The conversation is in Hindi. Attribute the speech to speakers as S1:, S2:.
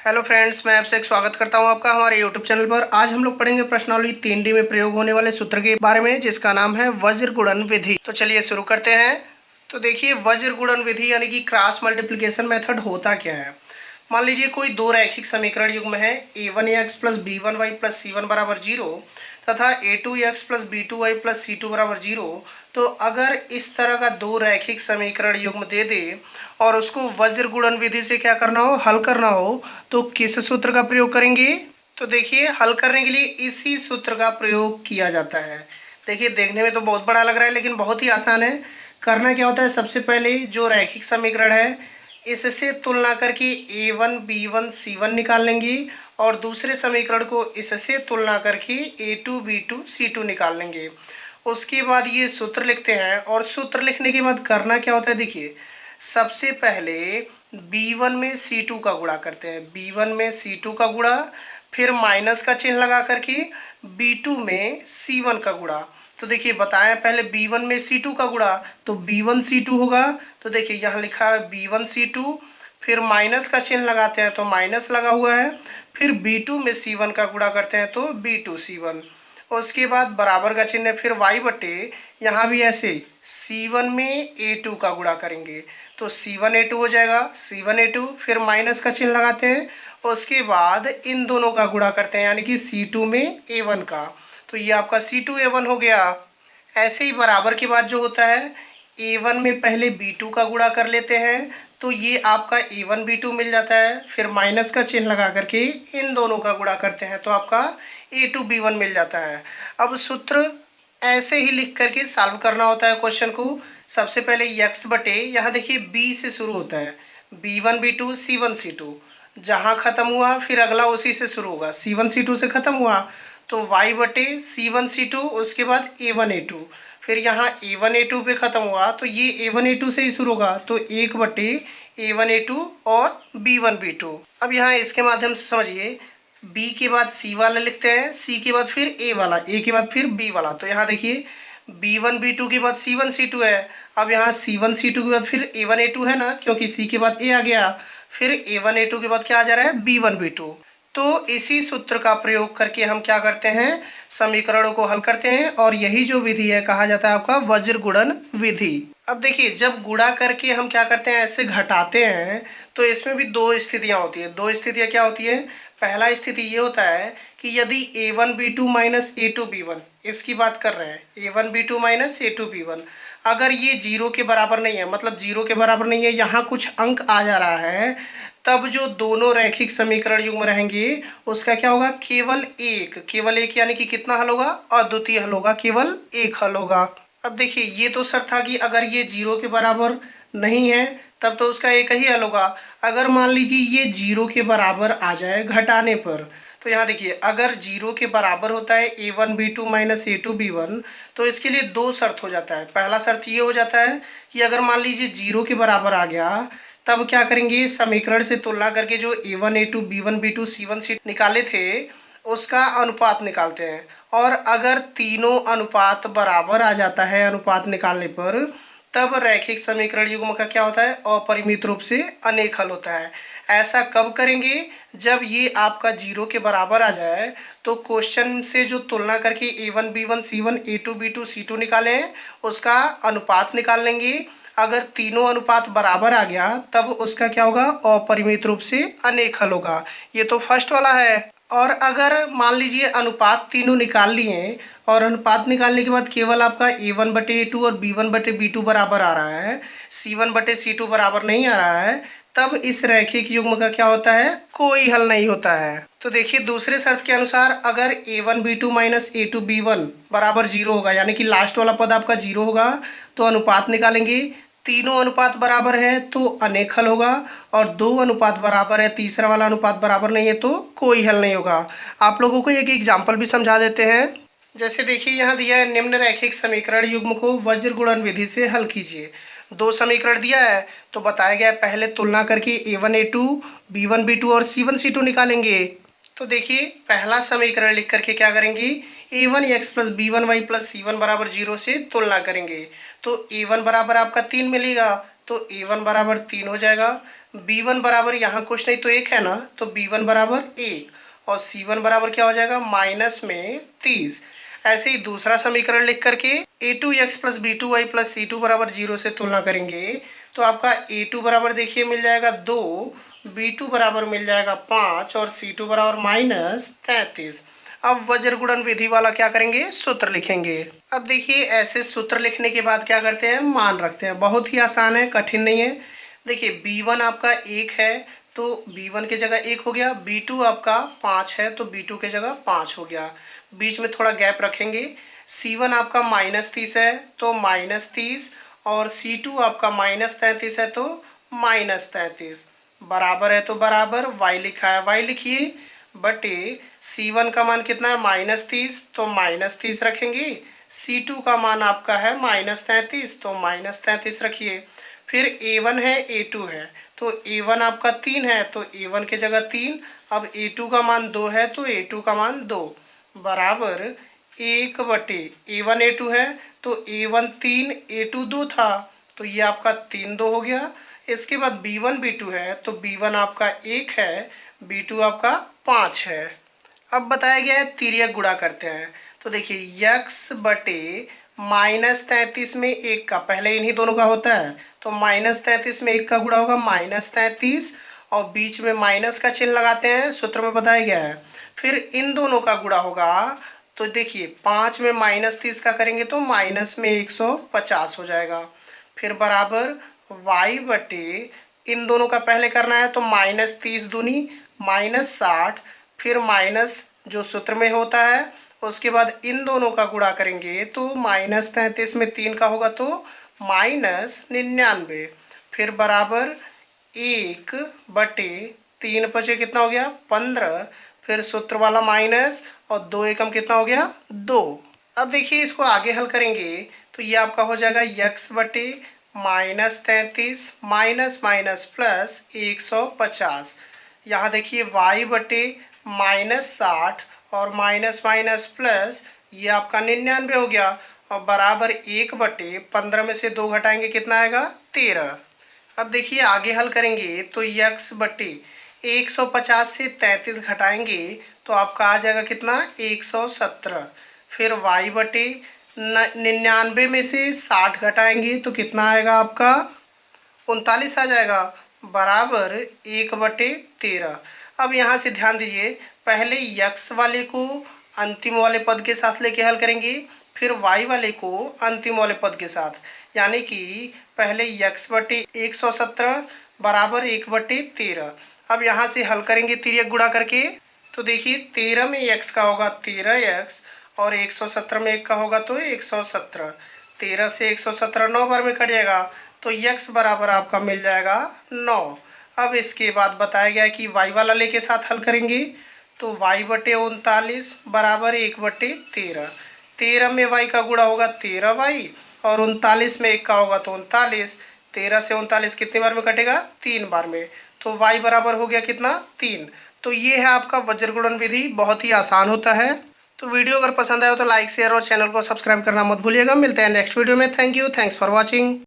S1: हेलो फ्रेंड्स, मैं आपसे एक स्वागत करता हूं आपका हमारे यूट्यूब चैनल पर। आज हम लोग पढ़ेंगे प्रश्नावली 3D में प्रयोग होने वाले सूत्र के बारे में, जिसका नाम है वज्र गुणन विधि। तो चलिए शुरू करते हैं। तो देखिए, वज्र गुणन विधि यानी कि क्रॉस मल्टीप्लिकेशन मेथड होता क्या है। मान लीजिए कोई दो रैखिक समीकरण युग्म है a1x plus b1y plus c1 बराबर 0 तथा a2x plus b2y plus c2 बराबर 0। तो अगर इस तरह का दो रैखिक समीकरण युग्म दे दे और उसको वज्र गुणन विधि से क्या करना हो, हल करना हो, तो किस सूत्र का प्रयोग करेंगे। तो देखिए, हल करने के लिए इसी सूत्र का प्रयोग किया जाता है। देखिए, देखने में तो बहुत बड़ा लग रहा है लेकिन बहुत ही आसान है। करना क्या होता है, सबसे पहले जो रैखिक समीकरण है इससे तुलना करके a1 b1 c1 निकाल लेंगे और दूसरे समीकरण को इससे तुलना करके a2 b2 c2 निकाल लेंगे। उसके बाद ये सूत्र लिखते हैं और सूत्र लिखने के बाद करना क्या होता है, देखिए सबसे पहले b1 में c2 का गुणा करते हैं, b1 में c2 का गुणा, फिर माइनस का चिन्ह लगा करके b2 में c1 का गुणा। तो देखिए बताएं, पहले b1 में c2 का गुणा तो b1 c2 होगा। तो देखिए यहाँ लिखा है b1 c2, फिर माइनस का चिन्ह लगाते हैं तो माइनस लगा हुआ है, फिर b2 में c1 का गुणा करते हैं तो b2 c1। उसके बाद बराबर का चिन्ह है, फिर y बटे यहाँ भी ऐसे c1 में a2 का गुणा करेंगे तो c1 a2 हो जाएगा, c1 a2, फिर माइनस का चिन्ह लगाते हैं। उसके बाद इन दोनों का गुणा करते हैं यानी कि c2 में a1 का, तो ये आपका c2 a1 हो गया। ऐसे ही बराबर के बाद जो होता है a1 में पहले b2 का गुणा कर लेते हैं तो ये आपका a1 b2 मिल जाता है, फिर माइनस का चिन्ह लगा करके इन दोनों का गुणा करते हैं तो आपका a2 b1 मिल जाता है। अब सूत्र ऐसे ही लिख करके सॉल्व करना होता है क्वेश्चन को। सबसे पहले x बटे यहाँ देखिए b से शुरू होता है, b1 b2 c1 c2, जहाँ खत्म हुआ फिर अगला उसी से शुरू होगा, c1 c2 से खत्म हुआ तो y बटे c1 c2, उसके बाद a1 a2, फिर यहाँ a1 a2 पे खत्म हुआ तो ये a1 a2 से ही शुरू होगा तो 1 बटे a1 a2 और b1 b2। अब यहाँ इसके माध्यम से समझिए, b के बाद c वाला लिखते हैं, c के बाद फिर a वाला, a के बाद फिर b वाला। तो यहाँ देखिए b1 b2 के बाद c1 c2 है, अब यहाँ c1 c2 के बाद फिर a1 a2 है ना, क्योंकि c के बाद a आ गया, फिर a1 a2 के बाद क्या आ जा रहा है b1 b2। तो इसी सूत्र का प्रयोग करके हम क्या करते हैं, समीकरणों को हल करते हैं और यही जो विधि है कहा जाता है आपका वज्र गुणन विधि। अब देखिए, जब गुणा करके हम क्या करते हैं, ऐसे घटाते हैं तो इसमें भी दो स्थितियां होती है। दो स्थितियां क्या होती है, पहला स्थिति ये होता है कि यदि a1 b2 minus a2 b1, इसकी बात कर रहे हैं, a1 b2 minus a2 b1, अगर ये जीरो के बराबर नहीं है, मतलब जीरो के बराबर नहीं है, यहाँ कुछ अंक आ जा रहा है, तब जो दोनों रैखिक समीकरण युग्म रहेंगे उसका क्या होगा, केवल एक यानी कि कितना हल होगा, अद्वितीय हल होगा, केवल एक हल होगा। अब देखिए, ये तो शर्त था कि अगर ये जीरो के बराबर नहीं है तब तो उसका एक ही हल होगा। अगर मान लीजिए ये जीरो के बराबर आ जाए घटाने पर, तो यहाँ देखिए अगर जीरो के बराबर होता है a1 b2 minus a2 b1, तो इसके लिए दो शर्त हो जाता है। पहला शर्त ये हो जाता है कि अगर मान लीजिए जीरो के बराबर आ गया तब क्या करेंगे, समीकरण से तुलना करके जो a1 a2 b1 b2 c1 c निकाले थे उसका अनुपात निकालते हैं, और अगर तीनों अनुपात बराबर आ जाता है अनुपात निकालने पर, तब रैखिक समीकरण युग्म का क्या होता है, अपरिमित रूप से अनेक हल होता है। ऐसा कब करेंगे, जब ये आपका जीरो के बराबर आ जाए तो क्वेश्चन से जो तुलना करके a1 b1 c1 a2 b2 c2 निकाले हैं उसका अनुपात निकाल लेंगे। अगर तीनों अनुपात बराबर आ गया तब उसका क्या होगा, अपरिमित रूप से अनेक हल होगा। ये तो फर्स्ट वाला है। और अगर मान लीजिए अनुपात तीनों निकाल लिए और अनुपात निकालने के बाद केवल आपका a1 बटे a2 और b1 बटे b2 बराबर आ रहा है, c1 बटे c2 बराबर नहीं आ रहा है, तब इस रैखिक युग्म का क्या होता है, कोई हल नहीं होता है। तो देखिए दूसरे शर्त के अनुसार अगर a1 b2 minus a2 b1 बराबर जीरो होगा, यानी कि लास्ट वाला पद आपका जीरो होगा, तो अनुपात निकालेंगे, तीनों अनुपात बराबर है तो अनेक हल होगा, और दो अनुपात बराबर है, तीसरा वाला अनुपात बराबर नहीं है तो कोई हल नहीं होगा। आप लोगों को एक एग्जाम्पल भी समझा देते हैं। जैसे देखिए यहाँ दिया है, निम्न रैखिक समीकरण युग्म को वज्र गुणन विधि से हल कीजिए। दो समीकरण दिया है तो बताया गया है पहले तुलना करके a1 a2 b1 b2 और c1 c2 निकालेंगे। तो देखिए पहला समीकरण लिख करके क्या करेंगे, a1 x plus b1 y plus c1 बराबर 0 से तुलना करेंगे तो a1 बराबर आपका 3 मिलेगा तो a1 बराबर 3 हो जाएगा। b1 बराबर यहाँ कुछ नहीं तो 1 है ना, तो b1 बराबर 1 और c1 बराबर क्या हो जाएगा माइनस में 30। ऐसे ही दूसरा समीकरण लिख करके a2x plus b2y plus c2 बराबर 0 से तुलना करेंगे तो आपका a2 बराबर देखिए मिल जाएगा 2, b2 बराबर मिल जाएगा 5 और c2 बराबर माइनस 33। अब वज्र गुणन विधि वाला क्या करेंगे, सूत्र लिखेंगे। अब देखिए ऐसे सूत्र लिखने के बाद क्या करते हैं, मान रखते हैं। बहुत ही आसान है, कठिन नहीं है। देखिए b1 आपका 1 है तो b1 की जगह 1 हो गया, b2 आपका 5 है तो b2 की जगह 5 हो गया, बीच में थोड़ा गैप रखेंगे। c1 आपका -30 है तो -30 और c2 आपका -33 है तो -33, बराबर है तो बराबर, y लिखा है y लिखिए, बटे c1 का मान कितना है -30 तो -30 रखेंगे, c2 का मान आपका है -33 तो -33 रखिए। फिर a1 है a2 है तो a1 आपका 3 है तो a1 की जगह 3, अब a2 का मान 2 है तो a2 का मान 2, बराबर 1 बटे a1 a2 है तो a1 3 a2 2 था तो ये आपका 3 2 हो गया। इसके बाद b1 b2 है तो b1 आपका 1 है, b2 आपका 5 है। अब बताया गया है तिर्यक गुणा करते हैं तो देखिए x बटे -33 में 1 का, पहले इन्हीं दोनों का होता है तो -33 में 1 का गुणा होगा -33 और बीच में माइनस का चिन्ह लगाते हैं, सूत्र में बताया गया है। फिर इन दोनों का गुणा होगा तो देखिए 5 में -30 का करेंगे तो माइनस में 150 हो जाएगा। फिर बराबर y बटे इन दोनों का पहले करना है तो -30 दूनी -60, फिर माइनस जो सूत्र में होता है, उसके बाद इन दोनों का गुणा करेंगे तो -33 में 3 का होगा तो -99, फिर बराबर 1 बटे 3 पचे कितना हो गया 15, फिर सूत्र वाला माइनस और 2 एकम कितना हो गया 2। अब देखिए इसको आगे हल करेंगे तो ये आपका हो जाएगा x बटे -33 माइनस माइनस प्लस 150। यहाँ देखिए y बटे -60 और माइनस माइनस प्लस ये आपका 99 हो गया और बराबर 1 बटे 15 में से 2 घटाएंगे कितना आएगा 13। अब देखिए आगे हल करेंगे तो x बटे 150 से 33 घटाएंगे तो आपका आ जाएगा कितना 117, फिर y बटे 99 में से 60 घटाएंगे तो कितना आएगा आपका 39 आ जाएगा, बराबर 1 बटे 13। अब यहाँ से ध्यान दीजिए, पहले x वाले को अंतिम वाले पद के साथ लेके हल करेंगे, फिर y वाले को अंतिम वाले पद के साथ, यानी कि पहले x बटे 117 बराबर 1 बटे 13। अब यहाँ से हल करेंगे तिर्यक गुणा करके तो देखिए 13 में x का होगा 13x और 117 में 1 का होगा तो 117, 13 से 117 9 बार में कट जाएगा तो x बराबर आपका मिल जाएगा 9। अब इसके बाद बताया गया कि y वाला लेके साथ हल करेंगे तो y बटे 39 बराबर 1 बटे 13, 13 में y का गुणा होगा 13y और 39 में 1 का होगा तो 39, 13 से 39 कितने बार में कटेगा 3 बार में, तो y बराबर हो गया कितना 3। तो ये है आपका वज्र गुणन विधि, बहुत ही आसान होता है। तो वीडियो अगर पसंद आया हो तो लाइक शेयर और चैनल को सब्सक्राइब करना मत भूलिएगा। मिलते हैं नेक्स्ट वीडियो में। Thank you, thanks for watching.